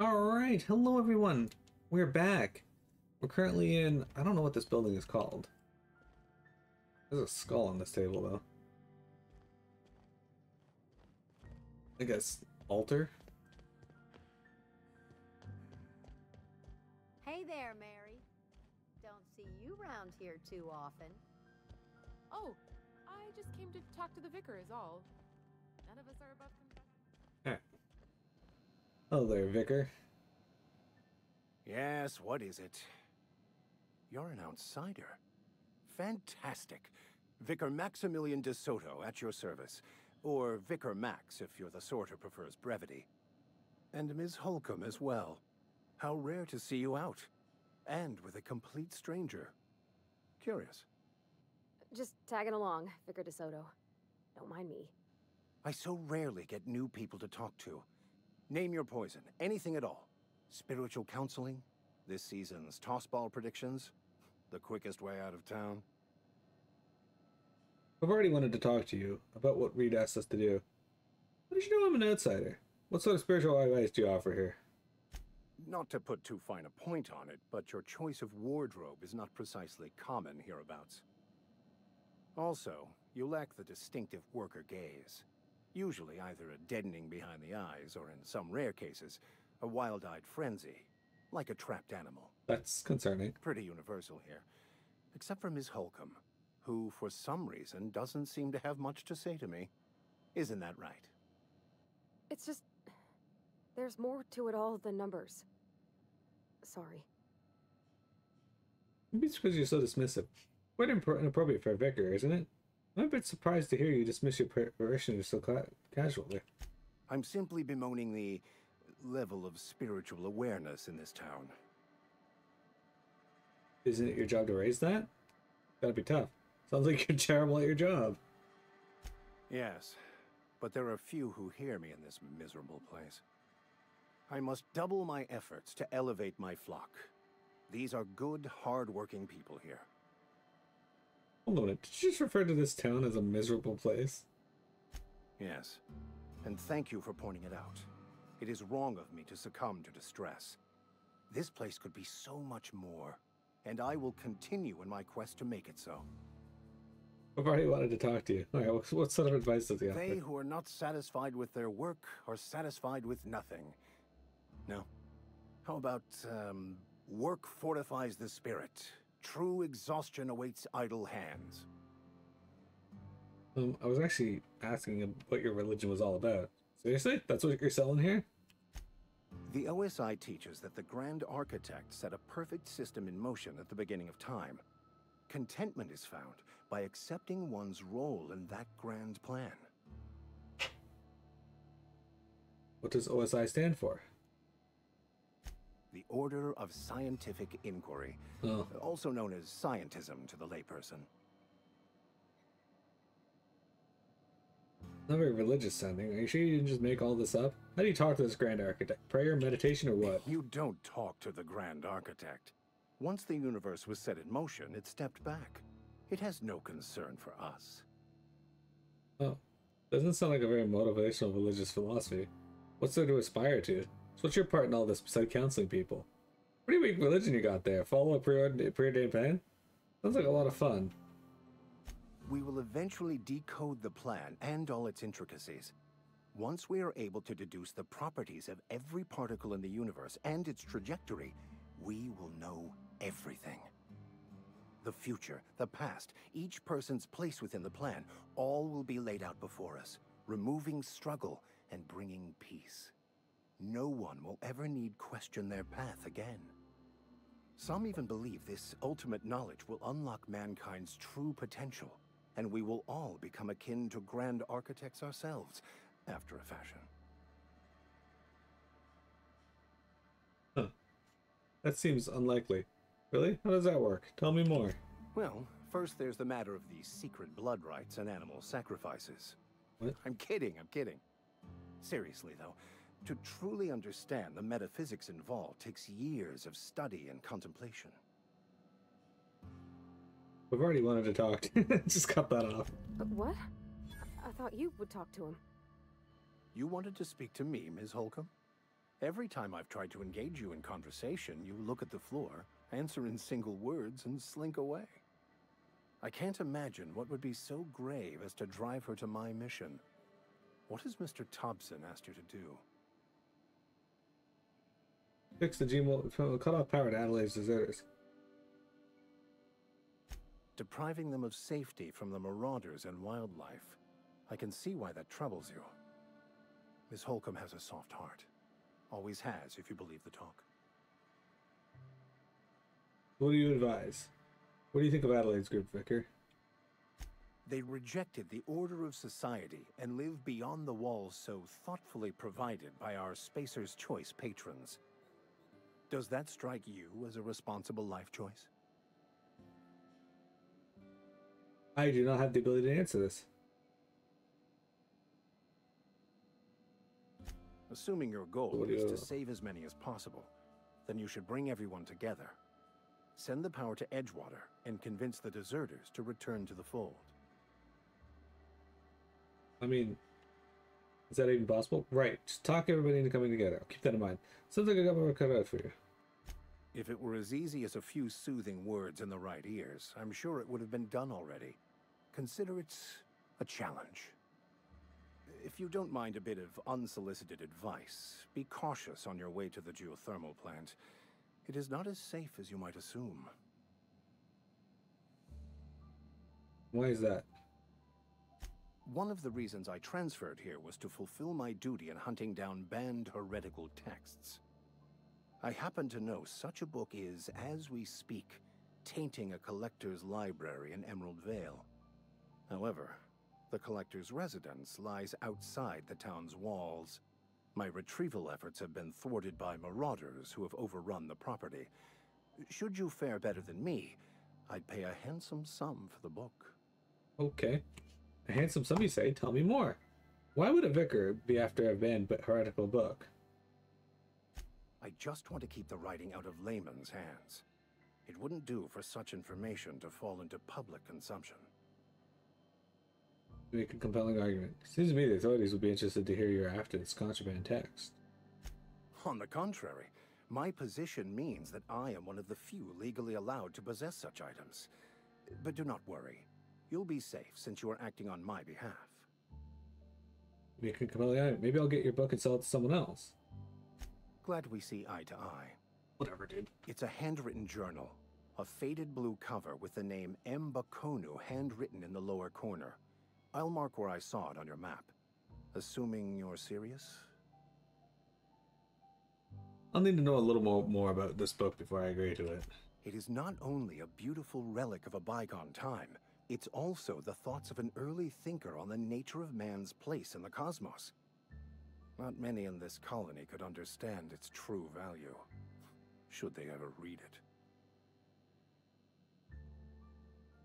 Alright, hello everyone. We're back. We're currently in, I don't know what this building is called. There's a skull on this table though. I guess altar? Hey there, Mary. Don't see you round here too often. Oh, I just came to talk to the vicar is all. None of us are above confession. Alright. Hello there, Vicar. Yes, what is it? You're an outsider. Fantastic. Vicar Maximilian de Soto at your service. Or Vicar Max if you're the sort who prefers brevity. And Ms. Holcomb as well. How rare to see you out. And with a complete stranger. Curious. Just tagging along, Vicar DeSoto. Don't mind me. I so rarely get new people to talk to. Name your poison, anything at all. Spiritual counseling, this season's tossball predictions, the quickest way out of town. I've already wanted to talk to you about what Reed asked us to do. How did you know I'm an outsider? What sort of spiritual advice do you offer here? Not to put too fine a point on it, but your choice of wardrobe is not precisely common hereabouts. Also, you lack the distinctive worker gaze. Usually either a deadening behind the eyes, or in some rare cases, a wild-eyed frenzy, like a trapped animal. That's concerning. Pretty universal here, except for Ms. Holcomb, who for some reason doesn't seem to have much to say to me. Isn't that right? It's just... there's more to it all than numbers. Sorry. Maybe it's because you're so dismissive. Quite inappropriate for a vicar, isn't it? I'm a bit surprised to hear you dismiss your parishioners so casually. I'm simply bemoaning the level of spiritual awareness in this town. Isn't it your job to raise that? That'd be tough. Sounds like you're terrible at your job. Yes, but there are few who hear me in this miserable place. I must double my efforts to elevate my flock. These are good, hard-working people here. Hold on, did you just refer to this town as a miserable place? Yes, and thank you for pointing it out. It is wrong of me to succumb to distress. This place could be so much more, and I will continue in my quest to make it so. I've already wanted to talk to you. Alright, what sort of advice does he offer? They who are not satisfied with their work are satisfied with nothing. No. How about, work fortifies the spirit. True exhaustion awaits idle hands. I was actually asking what your religion was all about. Seriously? That's what you're selling here? The OSI teaches that the Grand Architect set a perfect system in motion at the beginning of time. Contentment is found by accepting one's role in that grand plan. What does OSI stand for? The Order of Scientific Inquiry, also known as scientism to the layperson. Not very religious sounding. Are you sure you didn't just make all this up? How do you talk to this Grand Architect? Prayer, meditation, or what? You don't talk to the Grand Architect. Once the universe was set in motion, it stepped back. It has no concern for us. Oh, doesn't sound like a very motivational religious philosophy. What's there to aspire to? So what's your part in all this beside counseling people? Pretty weak religion you got there. Follow a preordained plan? Sounds like a lot of fun. We will eventually decode the plan and all its intricacies. Once we are able to deduce the properties of every particle in the universe and its trajectory, we will know everything. The future, the past, each person's place within the plan, all will be laid out before us, removing struggle and bringing peace. No one will ever need question their path again. Some even believe this ultimate knowledge will unlock mankind's true potential, and we will all become akin to grand architects ourselves, after a fashion. Huh. That seems unlikely. Really? How does that work? Tell me more. Well, first there's the matter of the secret blood rites and animal sacrifices. What? I'm kidding. Seriously, though, to truly understand the metaphysics involved takes years of study and contemplation. We've already wanted to talk. Just cut that off. What? I thought you would talk to him. You wanted to speak to me, Ms. Holcomb? Every time I've tried to engage you in conversation, you look at the floor, answer in single words, and slink away. I can't imagine what would be so grave as to drive her to my mission. What has Mr. Thompson asked you to do? Fix the GMO, cut off power to Adelaide's deserters. Depriving them of safety from the marauders and wildlife. I can see why that troubles you. Miss Holcomb has a soft heart. Always has, if you believe the talk. What do you advise? What do you think of Adelaide's group, Vicar? They rejected the order of society and live beyond the walls so thoughtfully provided by our Spacer's Choice patrons. Does that strike you as a responsible life choice? I do not have the ability to answer this. Assuming your goal is to save as many as possible, then you should bring everyone together. Send the power to Edgewater and convince the deserters to return to the fold. I mean, is that even possible? Right, just talk everybody into coming together. I'll keep that in mind. Sounds like I got my work cut out for you. If it were as easy as a few soothing words in the right ears, I'm sure it would have been done already. Consider it a challenge. If you don't mind a bit of unsolicited advice, be cautious on your way to the geothermal plant. It is not as safe as you might assume. Why is that? One of the reasons I transferred here was to fulfill my duty in hunting down banned heretical texts. I happen to know such a book is, as we speak, tainting a collector's library in Emerald Vale. However, the collector's residence lies outside the town's walls. My retrieval efforts have been thwarted by marauders who have overrun the property. Should you fare better than me, I'd pay a handsome sum for the book. Okay. A handsome sum, you say? Tell me more. Why would a vicar be after a banned but heretical book? I just want to keep the writing out of layman's hands. It wouldn't do for such information to fall into public consumption. You make a compelling argument. Seems to me the authorities would be interested to hear you're after this contraband text. On the contrary, my position means that I am one of the few legally allowed to possess such items. But do not worry. You'll be safe since you are acting on my behalf. Make a compelling argument. Maybe I'll get your book and sell it to someone else. Glad we see eye to eye. Whatever, dude. It's a handwritten journal. A faded blue cover with the name M. Bakonu handwritten in the lower corner. I'll mark where I saw it on your map. Assuming you're serious? I'll need to know a little more about this book before I agree to it. It is not only a beautiful relic of a bygone time, it's also the thoughts of an early thinker on the nature of man's place in the cosmos. Not many in this colony could understand its true value, should they ever read it.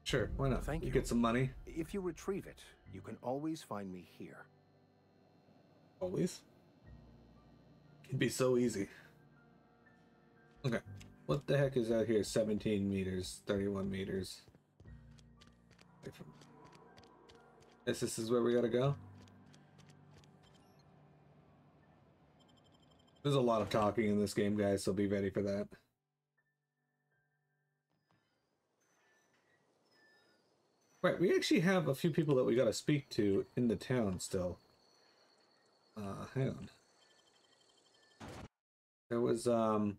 Sure, why not? Thank you. Get some money. If you retrieve it, you can always find me here. Always? It'd be so easy. Okay. What the heck is out here? 17 meters, 31 meters. Guess this is where we gotta go. There's a lot of talking in this game, guys, so be ready for that. Right, we actually have a few people that we gotta speak to in the town still. Hang on. There was, the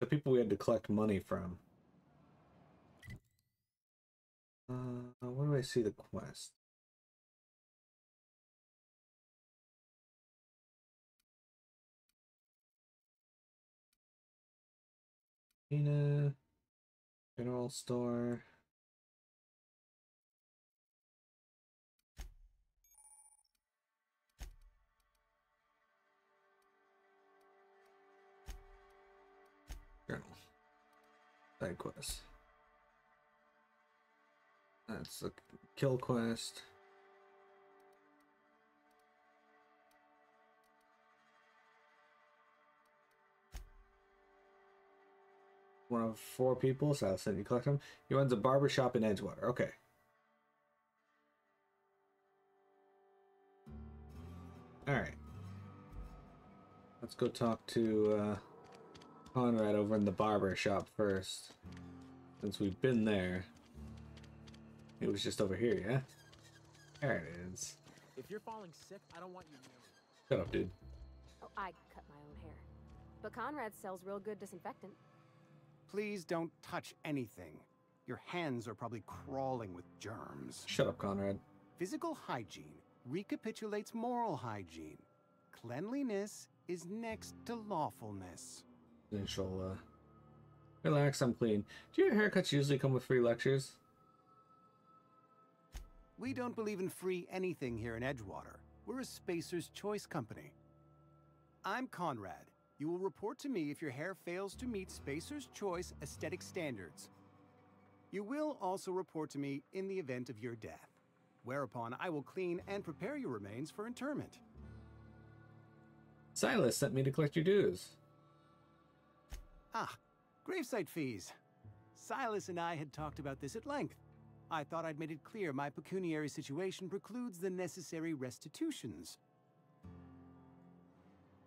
people we had to collect money from. Where do I see the quest? General store. Journal. Side quest. That's the kill quest. One of 4 people, so I'll send you collect them. He runs a barber shop in Edgewater. Okay. Alright. Let's go talk to Conrad over in the barber shop first. Since we've been there. It was just over here, yeah? There it is. If you're falling sick, I don't want you near me. Shut up, dude. Oh, I cut my own hair. But Conrad sells real good disinfectant. Please don't touch anything. Your hands are probably crawling with germs. Shut up, Conrad. Physical hygiene recapitulates moral hygiene. Cleanliness is next to lawfulness. And she'll, relax, I'm clean. Do your haircuts usually come with free lectures? We don't believe in free anything here in Edgewater. We're a Spacer's Choice company. I'm Conrad. You will report to me if your hair fails to meet Spacer's Choice aesthetic standards. You will also report to me in the event of your death, whereupon I will clean and prepare your remains for interment. Silas sent me to collect your dues. Ah, gravesite fees. Silas and I had talked about this at length. I thought I'd made it clear my pecuniary situation precludes the necessary restitutions.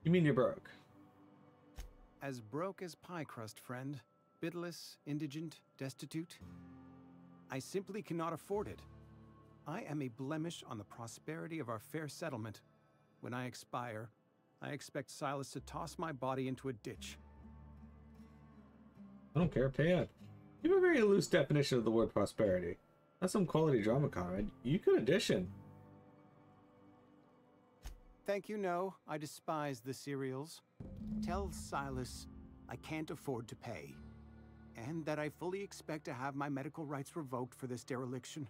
You mean you're broke? As broke as pie crust, friend. Bidless, indigent, destitute. I simply cannot afford it. I am a blemish on the prosperity of our fair settlement. When I expire, I expect Silas to toss my body into a ditch. I don't care, pay up. You have a very loose definition of the word prosperity. That's some quality drama, Conrad. You could audition. Thank you, no. I despise the cereals. Tell Silas I can't afford to pay. And that I fully expect to have my medical rights revoked for this dereliction.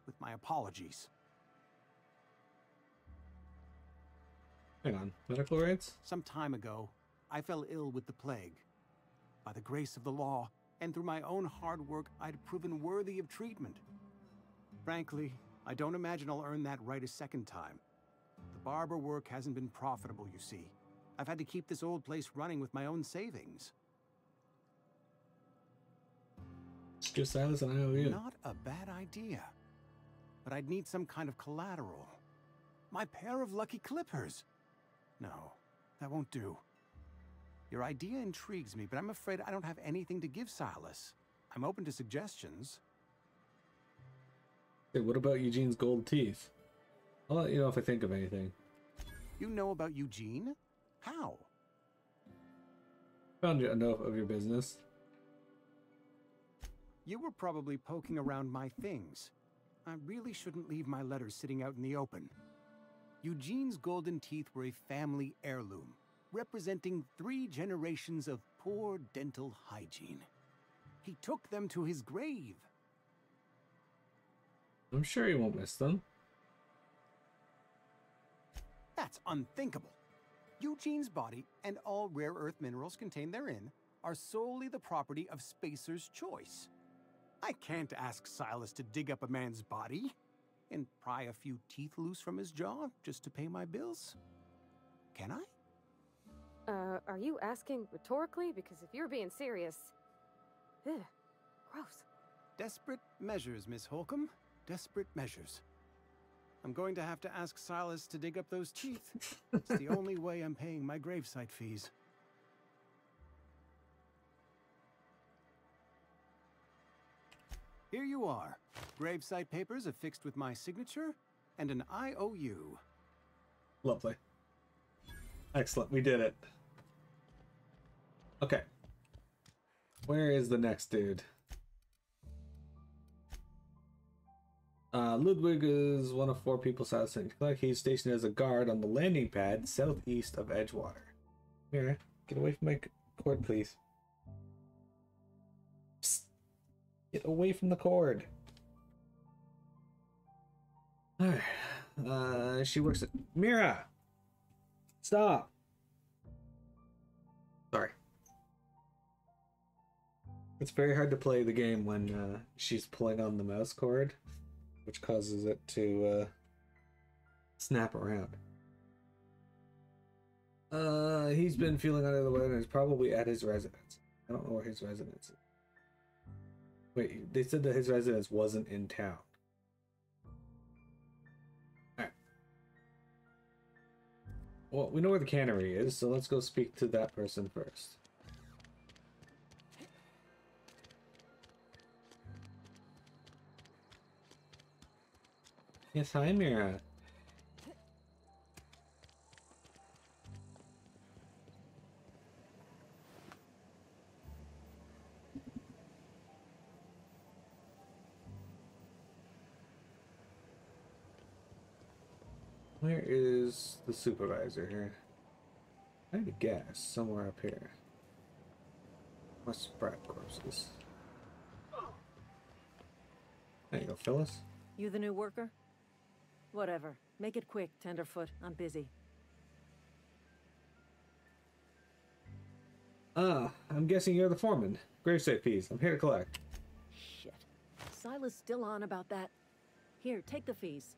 With my apologies. Hang on, medical rights? Some time ago, I fell ill with the plague. By the grace of the law, and through my own hard work, I'd proven worthy of treatment. Frankly, I don't imagine I'll earn that right a second time. The barber work hasn't been profitable, you see. I've had to keep this old place running with my own savings. Give Silas an IOU. Not a bad idea. But I'd need some kind of collateral. My pair of lucky clippers. No, that won't do. Your idea intrigues me, but I'm afraid I don't have anything to give Silas. I'm open to suggestions. Hey, what about Eugene's gold teeth? I'll let you know if I think of anything. You know about Eugene? How? Found you enough of your business. You were probably poking around my things. I really shouldn't leave my letters sitting out in the open. Eugene's golden teeth were a family heirloom, representing 3 generations of poor dental hygiene. He took them to his grave. I'm sure he won't miss them. That's unthinkable. Eugene's body and all rare earth minerals contained therein are solely the property of Spacer's Choice. I can't ask Silas to dig up a man's body and pry a few teeth loose from his jaw just to pay my bills. Can I? Are you asking rhetorically? Because if you're being serious... Ugh, gross. Desperate measures, Miss Holcomb. Desperate measures. I'm going to have to ask Silas to dig up those teeth. It's the only way I'm paying my gravesite fees. Here you are. Gravesite papers affixed with my signature and an IOU. Lovely. Excellent, we did it. Okay. Where is the next dude? Ludwig is one of 4 people Silas sent. He's stationed as a guard on the landing pad southeast of Edgewater. Here, get away from my cord, please. Psst. Get away from the cord. Alright. She works at... Mira! Stop! Sorry. It's very hard to play the game when she's pulling on the mouse cord, which causes it to snap around. He's been feeling under the weather and is probably at his residence. I don't know where his residence is. Wait, they said that his residence wasn't in town. Alright. Well, we know where the cannery is, so let's go speak to that person first. Yes, hi, Mira. Where is the supervisor here? I had a guess somewhere up here. What's Sprat corpses? There you go, Phyllis. You the new worker? Whatever. Make it quick, Tenderfoot. I'm busy. Ah, I'm guessing you're the foreman. Gravesite fees. I'm here to collect. Shit. Silas still on about that. Here, take the fees.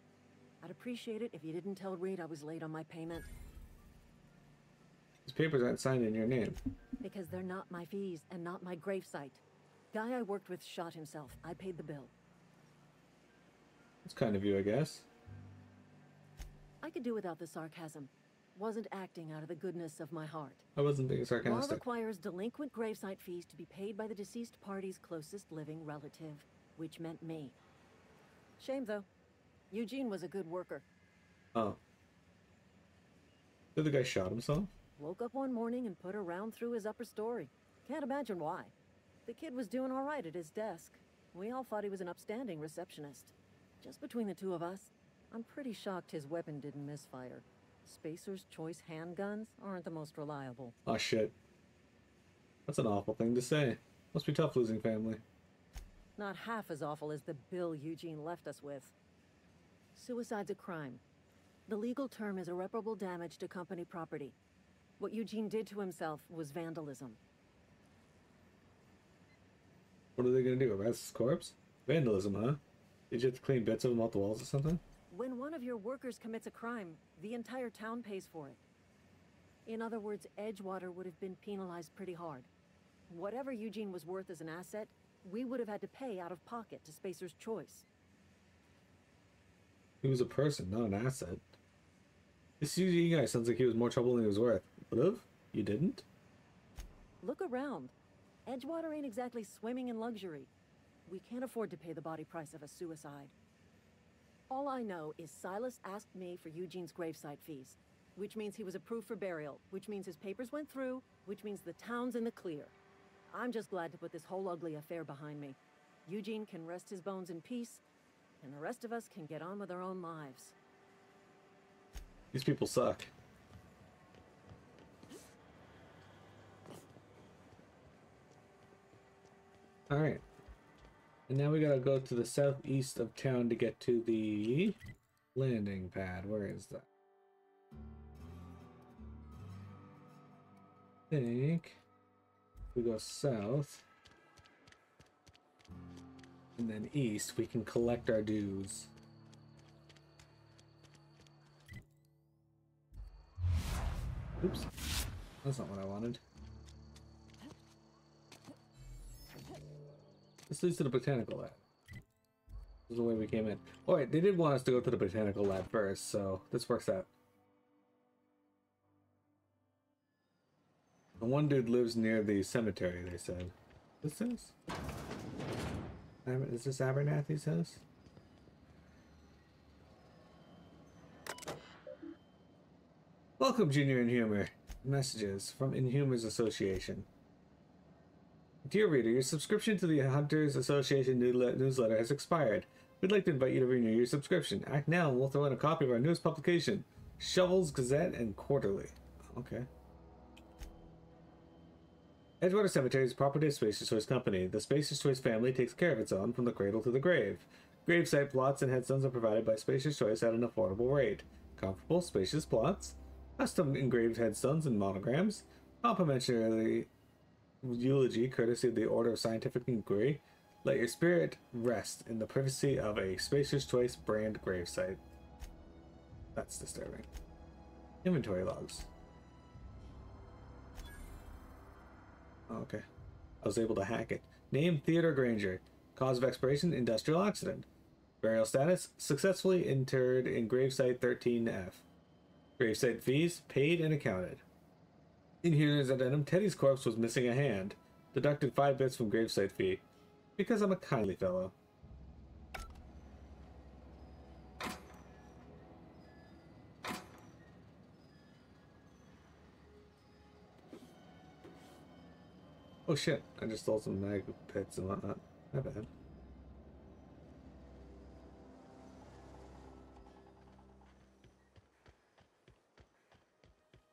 I'd appreciate it if you didn't tell Reed I was late on my payment. These papers aren't signed in your name. Because they're not my fees and not my gravesite. Guy I worked with shot himself. I paid the bill. It's kind of you, I guess. I could do without the sarcasm. Wasn't acting out of the goodness of my heart. I wasn't being Law sarcastic. requires delinquent gravesite fees to be paid by the deceased party's closest living relative, which meant me. Shame, though. Eugene was a good worker. Oh. Did the guy shot himself? Woke up one morning and put a round through his upper story. Can't imagine why. The kid was doing all right at his desk. We all thought he was an upstanding receptionist. Just between the two of us, I'm pretty shocked his weapon didn't misfire. Spacer's Choice handguns aren't the most reliable. Oh shit. That's an awful thing to say. Must be tough losing family. Not half as awful as the bill Eugene left us with. Suicide's a crime. The legal term is irreparable damage to company property. What Eugene did to himself was vandalism. What are they gonna do? Arrest his corpse? Vandalism, huh? Did you have to clean bits of him off the walls or something? When one of your workers commits a crime, the entire town pays for it. In other words, Edgewater would have been penalized pretty hard. Whatever Eugene was worth as an asset, we would have had to pay out of pocket to Spacer's Choice. He was a person, not an asset. This UG guy sounds like he was more trouble than he was worth. Would've? You didn't? Look around. Edgewater ain't exactly swimming in luxury. We can't afford to pay the body price of a suicide. All I know is Silas asked me for Eugene's gravesite fees, which means he was approved for burial, which means his papers went through, which means the town's in the clear. I'm just glad to put this whole ugly affair behind me. Eugene can rest his bones in peace, and the rest of us can get on with our own lives. These people suck. Alright. And now we gotta go to the southeast of town to get to the landing pad. Where is that? I think we go south and then east, we can collect our dues. Oops, that's not what I wanted. This leads to the botanical lab. This is the way we came in. Oh wait, they did want us to go to the botanical lab first, so this works out. The one dude lives near the cemetery, they said. This is? Is this Abernathy's house? Welcome, Junior Inhumer. Messages from Inhumers Association. Dear reader, your subscription to the Hunters Association newsletter has expired. We'd like to invite you to renew your subscription. Act now and we'll throw in a copy of our newest publication, Shovels, Gazette, and Quarterly. Okay. Edgewater Cemetery is property of Spacer's Choice Company. The Spacer's Choice family takes care of its own from the cradle to the grave. Gravesite plots and headstones are provided by Spacer's Choice at an affordable rate. Comfortable, spacious plots, custom engraved headstones and monograms, complimentary eulogy courtesy of the Order of Scientific Inquiry. Let your spirit rest in the privacy of a Spacer's Choice brand gravesite. That's disturbing. Inventory logs. Okay. I was able to hack it. Name Theodore Granger. Cause of expiration industrial accident. Burial status successfully interred in gravesite 13F. Gravesite fees paid and accounted. In here's addendum, Teddy's corpse was missing a hand. Deducted 5 bits from gravesite fee. Because I'm a kindly fellow. Oh shit, I just stole some mag pits and whatnot. My bad.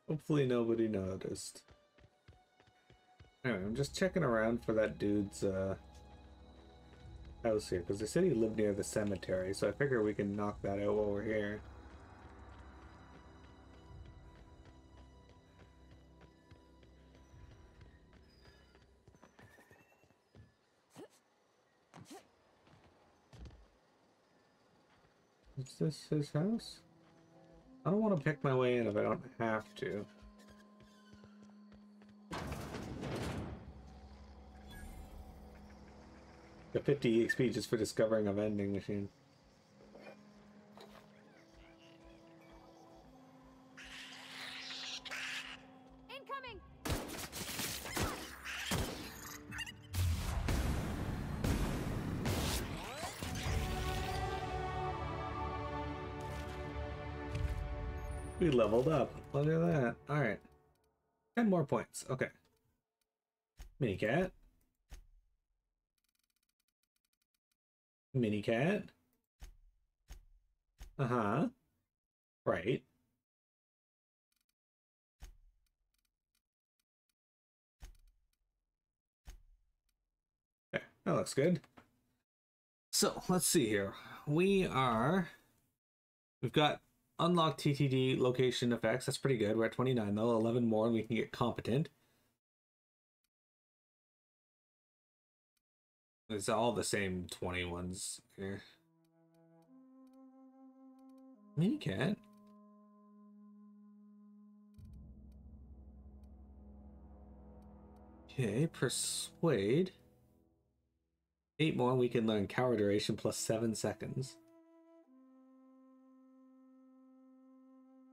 Hopefully nobody noticed. Anyway, I'm just checking around for that dude's house here, because they said he lived near the cemetery, so I figure we can knock that out while we're here. Is this his house? I don't want to pick my way in if I don't have to. Got 50 EXP just for discovering a vending machine. Incoming! We leveled up. Look at that. Alright. 10 more points. Okay. Mini cat. Mini cat. Uh-huh. Right. Okay, that looks good. So, let's see here. We've got unlocked TTD location effects. That's pretty good. We're at 29 though. 11 more and we can get competent. It's all the same 20 ones here. Mini cat. Okay, persuade. 8 more, we can learn cower duration plus 7 seconds.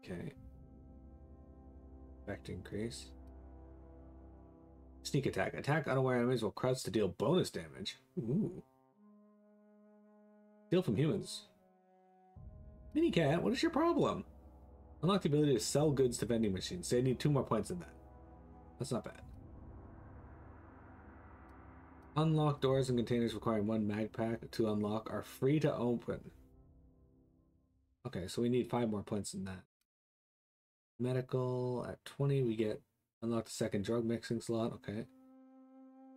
Okay. Effect increase. Sneak attack. Attack unaware enemies will crouch to deal bonus damage. Ooh. Steal from humans. Mini cat, what is your problem? Unlock the ability to sell goods to vending machines. Say I need 2 more points in that. That's not bad. Unlock doors and containers requiring 1 mag pack to unlock are free to open. Okay, so we need 5 more points in that. Medical at 20, we get unlock the second drug mixing slot. Okay.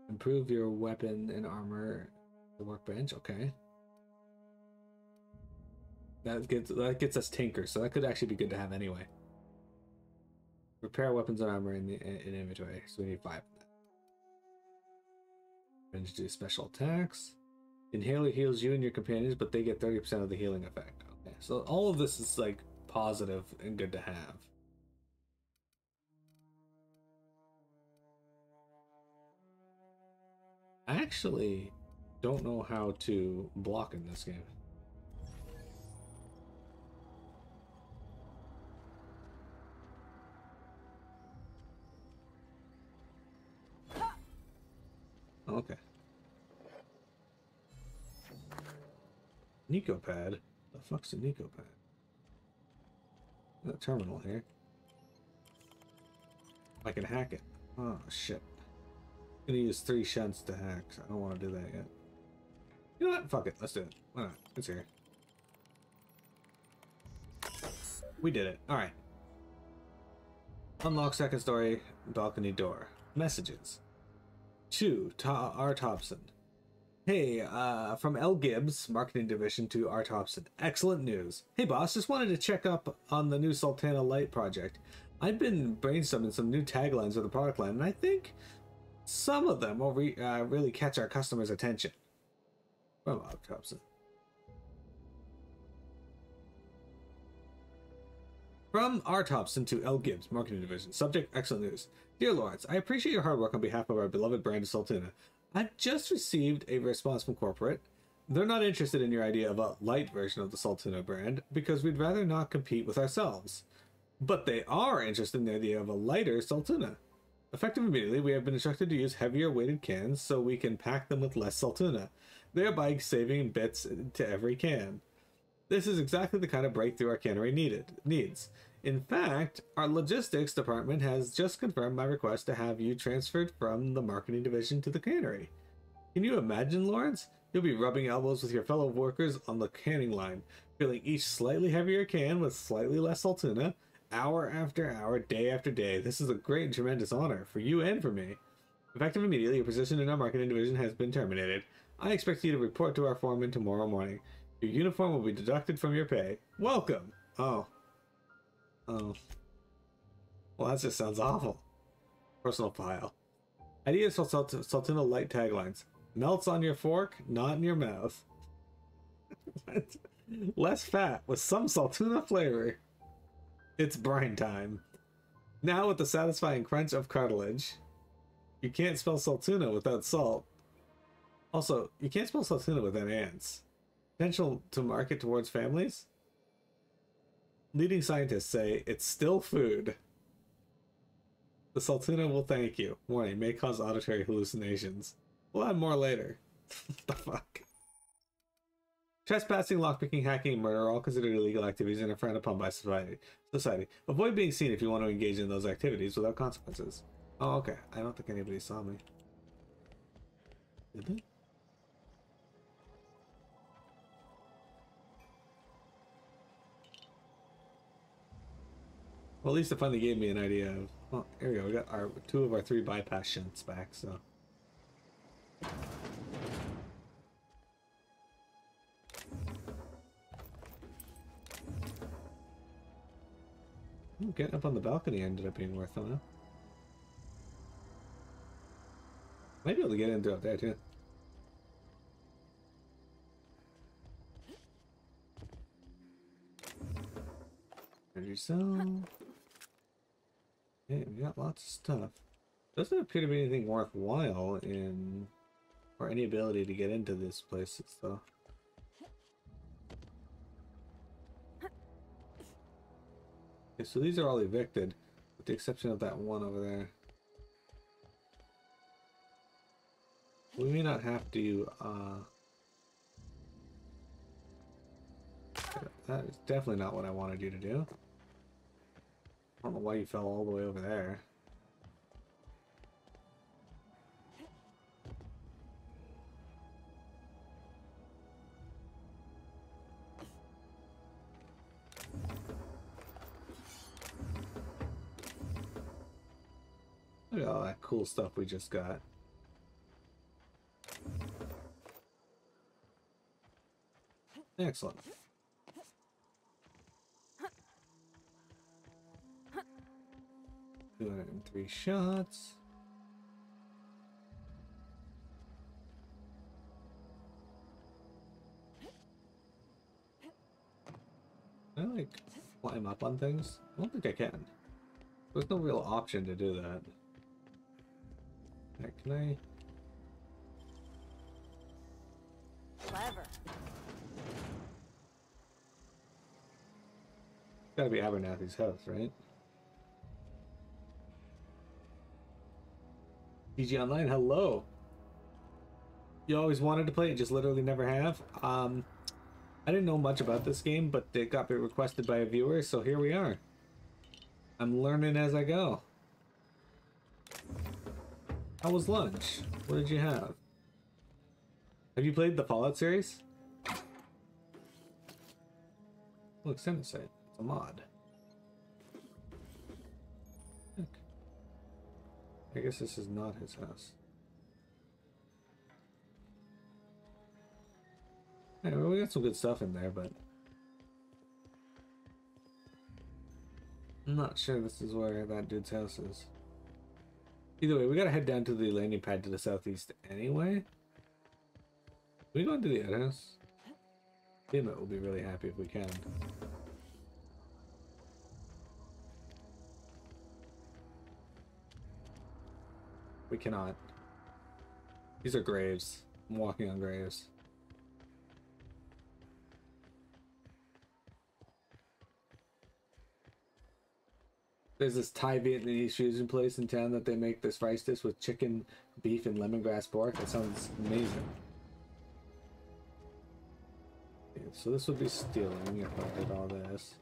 Improve your weapon and armor. The workbench. Okay. That gets us Tinker, so that could actually be good to have anyway. Repair weapons and armor in inventory, so we need 5 of that. And do special attacks. Inhaler heals you and your companions, but they get 30% of the healing effect. Okay, so all of this is like positive and good to have. I actually don't know how to block in this game. Okay. Nicopad? The fuck's a Nicopad? Got a terminal here. I can hack it. Oh shit. I'm gonna use 3 shunts to hack, so I don't want to do that yet. You know what? Fuck it. Let's do it. Why not? It's here. We did it. Alright. Unlock second story balcony door. Messages. To R. Thompson. Hey, from L. Gibbs, marketing division to R. Thompson. Excellent news. Hey boss, just wanted to check up on the new Sultana Light project. I've been brainstorming some new taglines for the product line, and I think some of them will really catch our customers' attention. From R. Thompson. From R. Thompson to L. Gibbs, marketing division. Subject, excellent news. Dear Lawrence, I appreciate your hard work on behalf of our beloved brand of Sultana. I've just received a response from corporate. They're not interested in your idea of a light version of the Sultana brand because we'd rather not compete with ourselves. But they are interested in the idea of a lighter saltuna. Effective immediately, we have been instructed to use heavier weighted cans so we can pack them with less saltuna, thereby saving bits to every can. This is exactly the kind of breakthrough our cannery needs. In fact, our logistics department has just confirmed my request to have you transferred from the marketing division to the cannery. Can you imagine, Lawrence? You'll be rubbing elbows with your fellow workers on the canning line, filling each slightly heavier can with slightly less saltuna, hour after hour, day after day. This is a great and tremendous honor for you and for me. Effective immediately, your position in our marketing division has been terminated. I expect you to report to our foreman tomorrow morning. Your uniform will be deducted from your pay. Welcome! Oh. Oh. Well, that just sounds awful. Personal file. Ideas for Saltuna Light taglines. Melts on your fork, not in your mouth. Less fat with some Saltuna flavor. It's brine time. Now with the satisfying crunch of cartilage. You can't spell Saltuna without salt. Also, you can't spell Saltuna without ants. Potential to market towards families? Leading scientists say it's still food. The Saltuna will thank you. Warning, may cause auditory hallucinations. We'll add more later. What the fuck? Trespassing, lockpicking, hacking, and murder are all considered illegal activities and are frowned upon by society. Avoid being seen if you want to engage in those activities without consequences. Oh, okay. I don't think anybody saw me. Did they? Well, at least it finally gave me an idea of... Oh, here we go. We got our 2 of our 3 bypass shunts back, so... Ooh, getting up on the balcony ended up being worth it, huh? Might be able to get into up there, too. Energy cell... Hey, we got lots of stuff. Doesn't appear to be anything worthwhile in... or any ability to get into this place, so... Okay, so these are all evicted, with the exception of that one over there. We may not have to, that is definitely not what I wanted you to do. I don't know why you fell all the way over there. Look at all that cool stuff we just got. Excellent. $203 shots. Can I, like, climb up on things? I don't think I can. There's no real option to do that. Right, can I... Clever. Gotta be Abernathy's house, right? PG Online, hello! You always wanted to play it, just literally never have? I didn't know much about this game, but it got requested by a viewer, so here we are. I'm learning as I go. How was lunch? What did you have? Have you played the Fallout series? Oh, extended site. It's a mod. Look. I guess this is not his house. Anyway, we got some good stuff in there, but I'm not sure this is where that dude's house is. Either way, we gotta head down to the landing pad to the southeast anyway. We go into the other house? Dimit will be really happy if we can. We cannot. These are graves. I'm walking on graves. there's this Thai Vietnamese fusion place in town that they make this rice dish with chicken, beef, and lemongrass pork. That sounds amazing. Okay, so this would be stealing if I did all this.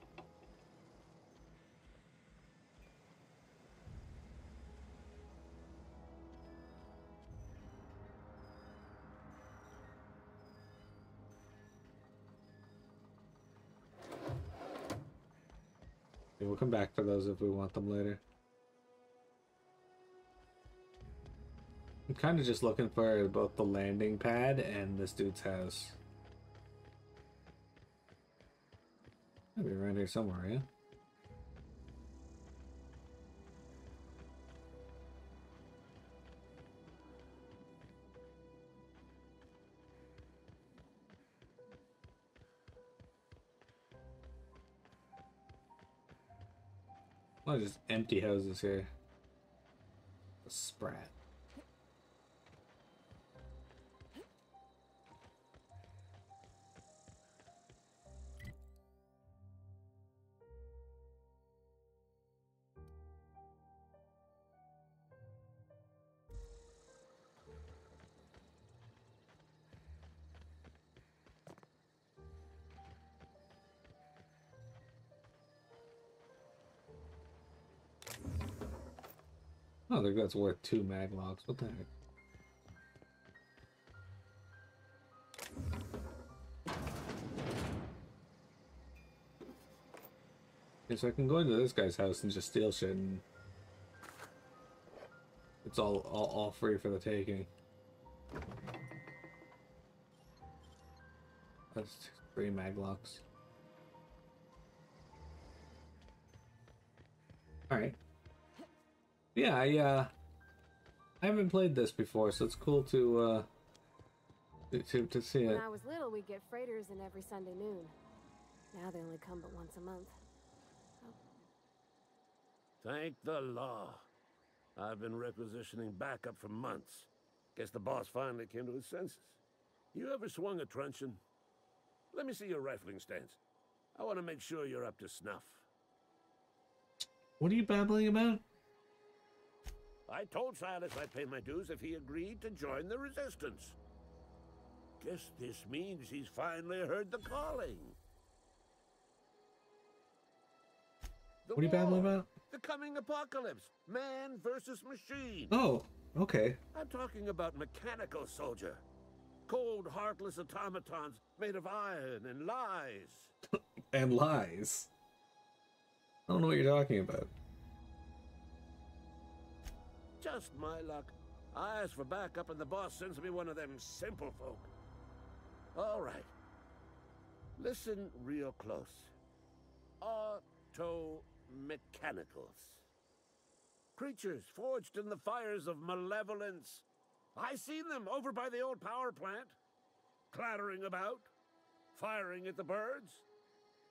Okay, we'll come back for those if we want them later. I'm kind of just looking for both the landing pad and this dude's house. Maybe around here somewhere, yeah? Oh, just empty houses here. A sprat. Oh, I think that's worth 2 mag logs. What the heck? Okay, so I can go into this guy's house and just steal shit, and it's all free for the taking. That's 3 mag logs. All right. Yeah, I haven't played this before, so it's cool to see it. When I was little, we'd get freighters in every Sunday noon. Now they only come but once a month. Thank the law. I've been requisitioning backup for months. Guess the boss finally came to his senses. You ever swung a truncheon? Let me see your rifling stance. I want to make sure you're up to snuff. What are you babbling about? I told Silas I'd pay my dues if he agreed to join the resistance. Guess this means he's finally heard the calling. What are you babbling about? The coming apocalypse. Man versus machine. Oh, okay. I'm talking about mechanical soldier. Cold, heartless automatons made of iron and lies. And lies. I don't know what you're talking about. Just my luck. I asked for backup and the boss sends me one of them simple folk. All right. Listen real close. Auto-mechanicals. Creatures forged in the fires of malevolence. I seen them over by the old power plant. Clattering about. Firing at the birds.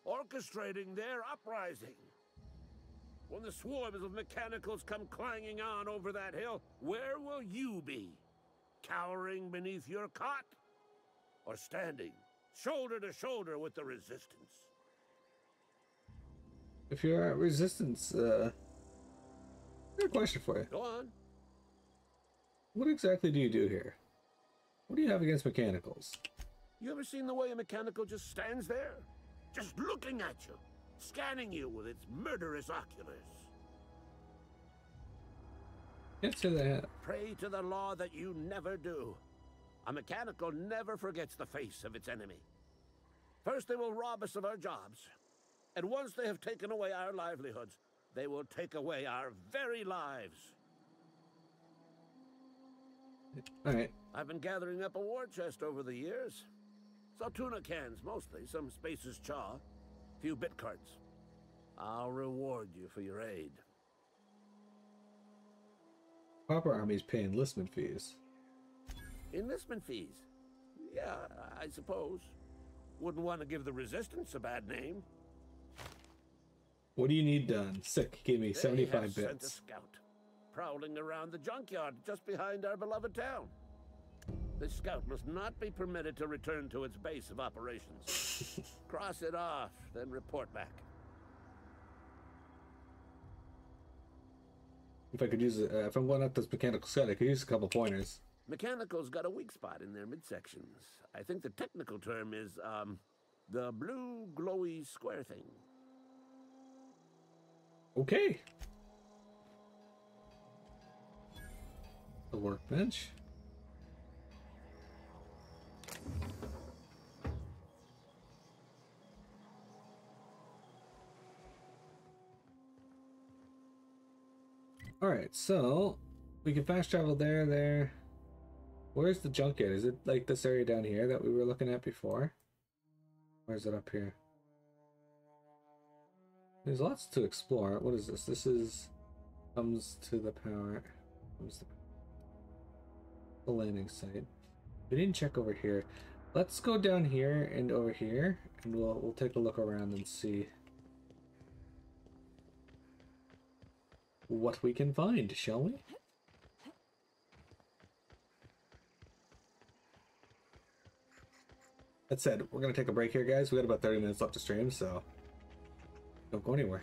Orchestrating their uprising. When the swarms of mechanicals come clanging on over that hill, where will you be? Cowering beneath your cot? Or standing, shoulder to shoulder with the resistance? If you're at resistance, I have a question for you. Go on. What exactly do you do here? What do you have against mechanicals? You ever seen the way a mechanical just stands there? Just looking at you. Scanning you with its murderous oculars. Can't say that. Pray to the law that you never do. A mechanical never forgets the face of its enemy. First they will rob us of our jobs. And once they have taken away our livelihoods, they will take away our very lives. Alright. I've been gathering up a war chest over the years. Saw tuna cans mostly, some Spacer's chaw. Few bit carts. I'll reward you for your aid. Proper Army's pay enlistment fees. Enlistment fees? Yeah, I suppose. Wouldn't want to give the Resistance a bad name. What do you need done? Sick, give me 75 They have sent a bits. scout, prowling around the junkyard just behind our beloved town. This scout must not be permitted to return to its base of operations. Cross it off, then report back. If I could use it, if I'm going up this mechanical set, I could use a couple pointers. Mechanical's got a weak spot in their midsections. I think the technical term is, the blue glowy square thing. Okay. The workbench. Alright, so we can fast travel there. Where's the junket? Is it like this area down here that we were looking at before? Or is it up here? There's lots to explore. What is this? This is comes to the power. Comes to the landing site. We didn't check over here. Let's go down here and over here, and we'll take a look around and see what we can find, shall we? That said, we're gonna take a break here, guys. We got about 30 minutes left to stream, so don't go anywhere.